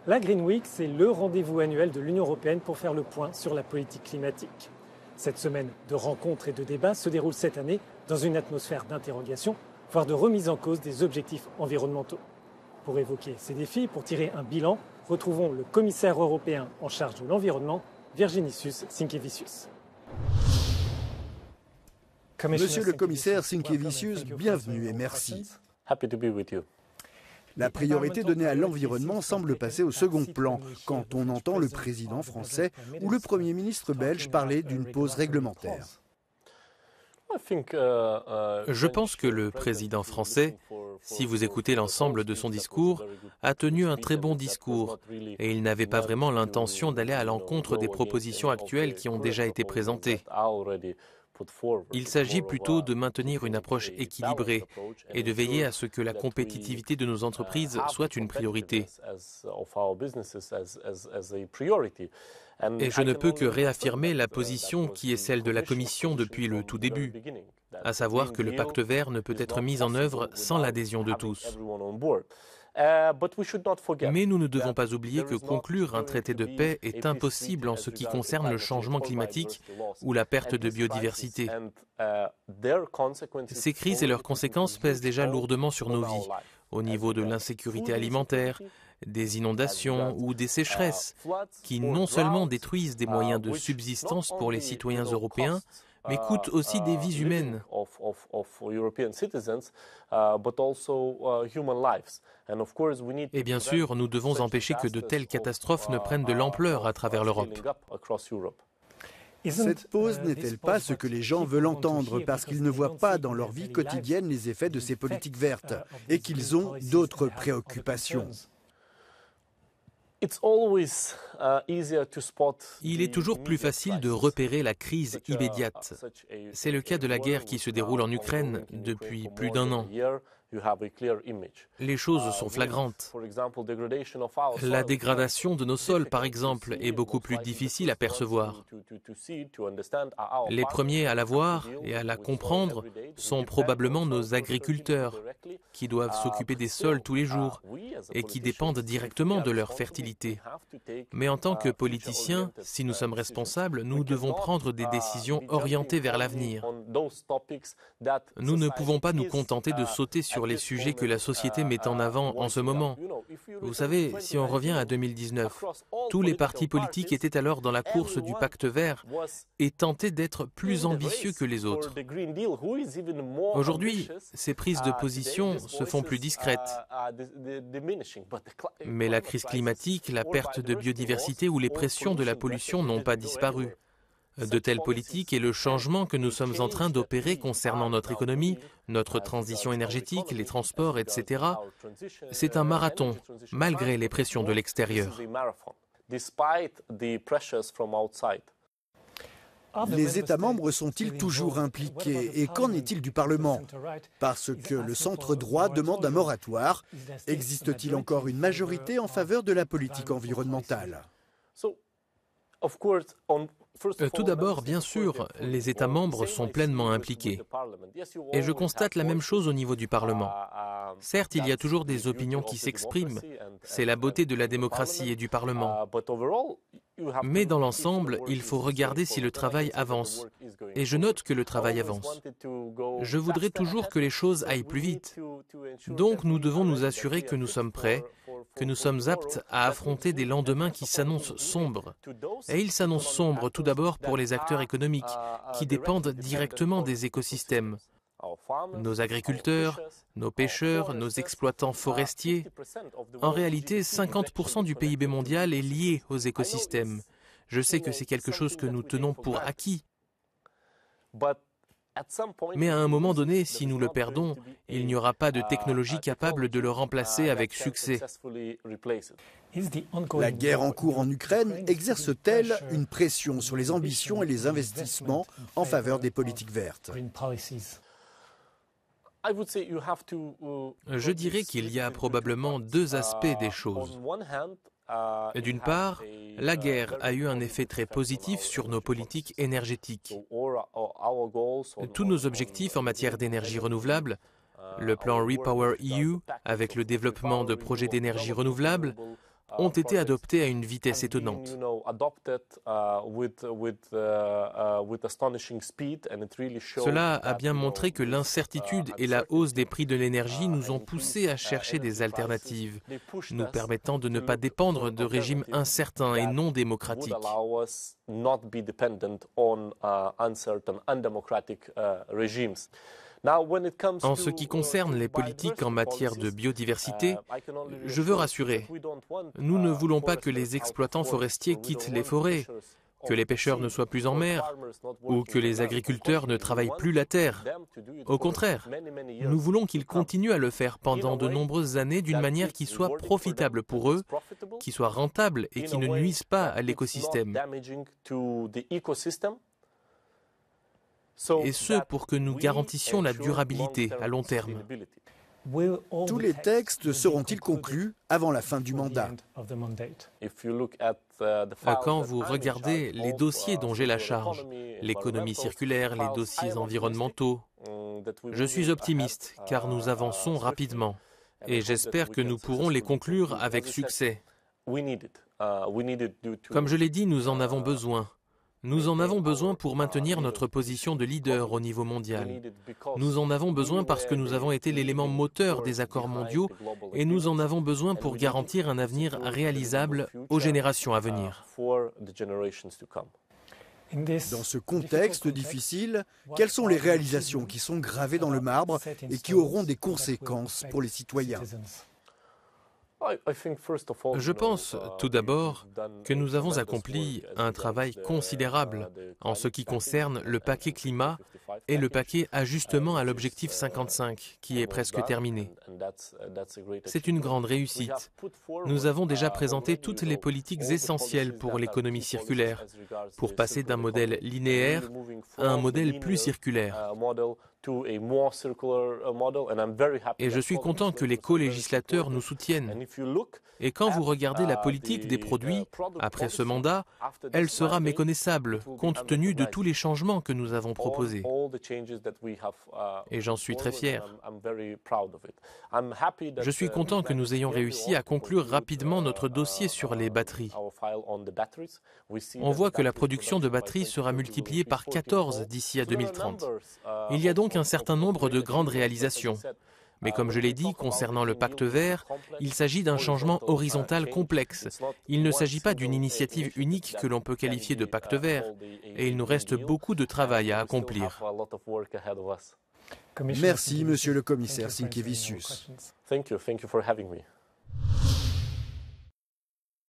La Green Week, c'est le rendez-vous annuel de l'Union européenne pour faire le point sur la politique climatique. Cette semaine de rencontres et de débats se déroule cette année dans une atmosphère d'interrogation, voire de remise en cause des objectifs environnementaux. Pour évoquer ces défis, pour tirer un bilan, retrouvons le commissaire européen en charge de l'environnement, Virginijus Sinkevicius. Monsieur le commissaire Sinkevicius, bienvenue et merci. La priorité donnée à l'environnement semble passer au second plan quand on entend le président français ou le Premier ministre belge parler d'une pause réglementaire. Je pense que le président français, si vous écoutez l'ensemble de son discours, a tenu un très bon discours et il n'avait pas vraiment l'intention d'aller à l'encontre des propositions actuelles qui ont déjà été présentées. Il s'agit plutôt de maintenir une approche équilibrée et de veiller à ce que la compétitivité de nos entreprises soit une priorité. Et je ne peux que réaffirmer la position qui est celle de la Commission depuis le tout début, à savoir que le pacte vert ne peut être mis en œuvre sans l'adhésion de tous. Mais nous ne devons pas oublier que conclure un traité de paix est impossible en ce qui concerne le changement climatique ou la perte de biodiversité. Ces crises et leurs conséquences pèsent déjà lourdement sur nos vies, au niveau de l'insécurité alimentaire, des inondations ou des sécheresses, qui non seulement détruisent des moyens de subsistance pour les citoyens européens, mais coûtent aussi des vies humaines. Et bien sûr, nous devons empêcher que de telles catastrophes ne prennent de l'ampleur à travers l'Europe. Cette pause n'est-elle pas ce que les gens veulent entendre parce qu'ils ne voient pas dans leur vie quotidienne les effets de ces politiques vertes et qu'ils ont d'autres préoccupations? Il est toujours plus facile de repérer la crise immédiate. C'est le cas de la guerre qui se déroule en Ukraine depuis plus d'un an. Les choses sont flagrantes. La dégradation de nos sols, par exemple, est beaucoup plus difficile à percevoir. Les premiers à la voir et à la comprendre sont probablement nos agriculteurs, qui doivent s'occuper des sols tous les jours et qui dépendent directement de leur fertilité. Mais en tant que politiciens, si nous sommes responsables, nous devons prendre des décisions orientées vers l'avenir. Nous ne pouvons pas nous contenter de sauter sur les sujets que la société met en avant en ce moment. Vous savez, si on revient à 2019, tous les partis politiques étaient alors dans la course du pacte vert et tentaient d'être plus ambitieux que les autres. Aujourd'hui, ces prises de position se font plus discrètes. Mais la crise climatique, la perte de biodiversité ou les pressions de la pollution n'ont pas disparu. De telles politiques et le changement que nous sommes en train d'opérer concernant notre économie, notre transition énergétique, les transports, etc., c'est un marathon, malgré les pressions de l'extérieur. Les États membres sont-ils toujours impliqués et qu'en est-il du Parlement? Parce que le centre droit demande un moratoire. Existe-t-il encore une majorité en faveur de la politique environnementale? Tout d'abord, bien sûr, les États membres sont pleinement impliqués. Et je constate la même chose au niveau du Parlement. Certes, il y a toujours des opinions qui s'expriment. C'est la beauté de la démocratie et du Parlement. Mais dans l'ensemble, il faut regarder si le travail avance. Et je note que le travail avance. Je voudrais toujours que les choses aillent plus vite. Donc nous devons nous assurer que nous sommes prêts, que nous sommes aptes à affronter des lendemains qui s'annoncent sombres. Et ils s'annoncent sombres tout d'abord pour les acteurs économiques qui dépendent directement des écosystèmes. Nos agriculteurs, nos pêcheurs, nos exploitants forestiers. En réalité, 50% du PIB mondial est lié aux écosystèmes. Je sais que c'est quelque chose que nous tenons pour acquis. Mais à un moment donné, si nous le perdons, il n'y aura pas de technologie capable de le remplacer avec succès. La guerre en cours en Ukraine exerce-t-elle une pression sur les ambitions et les investissements en faveur des politiques vertes? Je dirais qu'il y a probablement deux aspects des choses. D'une part, la guerre a eu un effet très positif sur nos politiques énergétiques. Tous nos objectifs en matière d'énergie renouvelable, le plan REPowerEU avec le développement de projets d'énergie renouvelable, ont été adoptés à une vitesse étonnante. Cela a bien montré que l'incertitude et la hausse des prix de l'énergie nous ont poussés à chercher des alternatives, nous permettant de ne pas dépendre de régimes incertains et non démocratiques. En ce qui concerne les politiques en matière de biodiversité, je veux rassurer, nous ne voulons pas que les exploitants forestiers quittent les forêts, que les pêcheurs ne soient plus en mer ou que les agriculteurs ne travaillent plus la terre. Au contraire, nous voulons qu'ils continuent à le faire pendant de nombreuses années d'une manière qui soit profitable pour eux, qui soit rentable et qui ne nuise pas à l'écosystème. Et ce, pour que nous garantissions la durabilité à long terme. Tous les textes seront-ils conclus avant la fin du mandat? Quand vous regardez les dossiers dont j'ai la charge, l'économie circulaire, les dossiers environnementaux, je suis optimiste car nous avançons rapidement et j'espère que nous pourrons les conclure avec succès. Comme je l'ai dit, nous en avons besoin. Nous en avons besoin pour maintenir notre position de leader au niveau mondial. Nous en avons besoin parce que nous avons été l'élément moteur des accords mondiaux et nous en avons besoin pour garantir un avenir réalisable aux générations à venir. Dans ce contexte difficile, quelles sont les réalisations qui sont gravées dans le marbre et qui auront des conséquences pour les citoyens ? Je pense, tout d'abord, que nous avons accompli un travail considérable en ce qui concerne le paquet climat et le paquet ajustement à l'objectif 55, qui est presque terminé. C'est une grande réussite. Nous avons déjà présenté toutes les politiques essentielles pour l'économie circulaire, pour passer d'un modèle linéaire à un modèle plus circulaire. Et je suis content que les co-législateurs nous soutiennent. Et quand vous regardez la politique des produits, après ce mandat, elle sera méconnaissable, compte tenu de tous les changements que nous avons proposés. Et j'en suis très fier. Je suis content que nous ayons réussi à conclure rapidement notre dossier sur les batteries. On voit que la production de batteries sera multipliée par 14 d'ici à 2030. Il y a donc un certain nombre de grandes réalisations. Mais comme je l'ai dit, concernant le pacte vert, il s'agit d'un changement horizontal complexe. Il ne s'agit pas d'une initiative unique que l'on peut qualifier de pacte vert. Et il nous reste beaucoup de travail à accomplir. Merci, Monsieur le Commissaire Sinkevicius. Thank you for having me.